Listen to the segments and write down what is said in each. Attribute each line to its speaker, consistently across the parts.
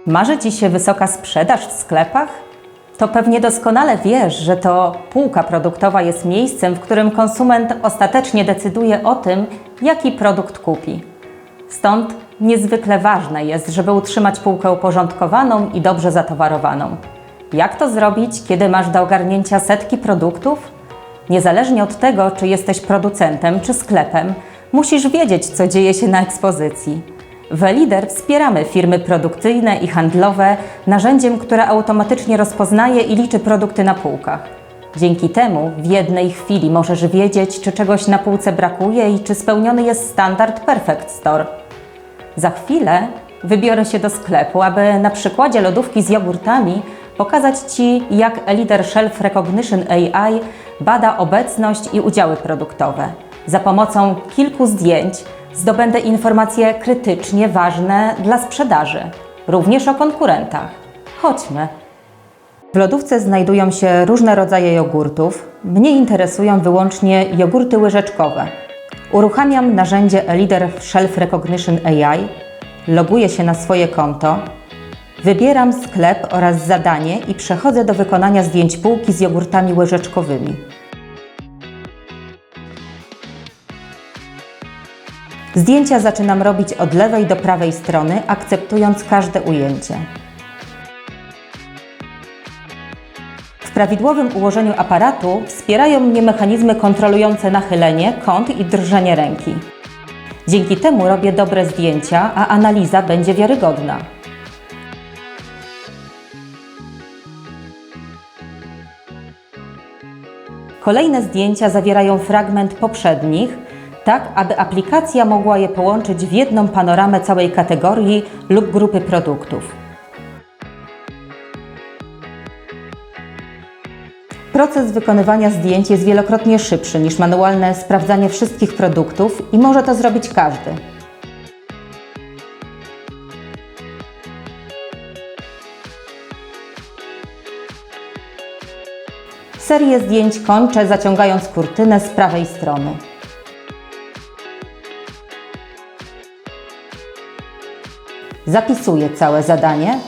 Speaker 1: Marzy Ci się wysoka sprzedaż w sklepach? To pewnie doskonale wiesz, że to półka produktowa jest miejscem, w którym konsument ostatecznie decyduje o tym, jaki produkt kupi. Stąd niezwykle ważne jest, żeby utrzymać półkę uporządkowaną i dobrze zatowarowaną. Jak to zrobić, kiedy masz do ogarnięcia setki produktów? Niezależnie od tego, czy jesteś producentem czy sklepem, musisz wiedzieć, co dzieje się na ekspozycji. W Elider wspieramy firmy produkcyjne i handlowe narzędziem, które automatycznie rozpoznaje i liczy produkty na półkach. Dzięki temu w jednej chwili możesz wiedzieć, czy czegoś na półce brakuje i czy spełniony jest standard Perfect Store. Za chwilę wybiorę się do sklepu, aby na przykładzie lodówki z jogurtami pokazać Ci, jak Elider Shelf Recognition AI bada obecność i udziały produktowe. Za pomocą kilku zdjęć zdobędę informacje krytycznie ważne dla sprzedaży, również o konkurentach. Chodźmy. W lodówce znajdują się różne rodzaje jogurtów. Mnie interesują wyłącznie jogurty łyżeczkowe. Uruchamiam narzędzie Elider Shelf Recognition AI, loguję się na swoje konto, wybieram sklep oraz zadanie i przechodzę do wykonania zdjęć półki z jogurtami łyżeczkowymi. Zdjęcia zaczynam robić od lewej do prawej strony, akceptując każde ujęcie. W prawidłowym ułożeniu aparatu wspierają mnie mechanizmy kontrolujące nachylenie, kąt i drżenie ręki. Dzięki temu robię dobre zdjęcia, a analiza będzie wiarygodna. Kolejne zdjęcia zawierają fragment poprzednich, tak aby aplikacja mogła je połączyć w jedną panoramę całej kategorii lub grupy produktów. Proces wykonywania zdjęć jest wielokrotnie szybszy niż manualne sprawdzanie wszystkich produktów i może to zrobić każdy. Serię zdjęć kończę, zaciągając kurtynę z prawej strony. Zapisuję całe zadanie.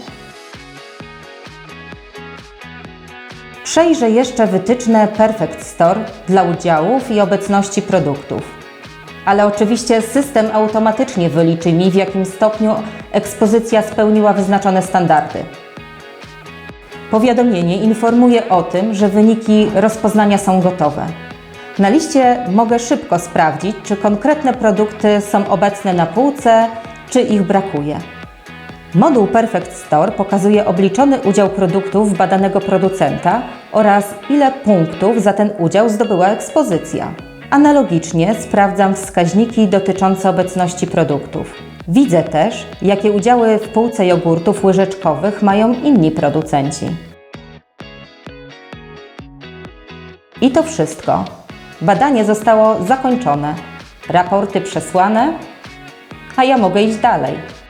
Speaker 1: Przejrzę jeszcze wytyczne Perfect Store dla udziałów i obecności produktów. Ale oczywiście system automatycznie wyliczy mi, w jakim stopniu ekspozycja spełniła wyznaczone standardy. Powiadomienie informuje o tym, że wyniki rozpoznania są gotowe. Na liście mogę szybko sprawdzić, czy konkretne produkty są obecne na półce, czy ich brakuje. Moduł Perfect Store pokazuje obliczony udział produktów badanego producenta oraz ile punktów za ten udział zdobyła ekspozycja. Analogicznie sprawdzam wskaźniki dotyczące obecności produktów. Widzę też, jakie udziały w półce jogurtów łyżeczkowych mają inni producenci. I to wszystko. Badanie zostało zakończone, raporty przesłane, a ja mogę iść dalej.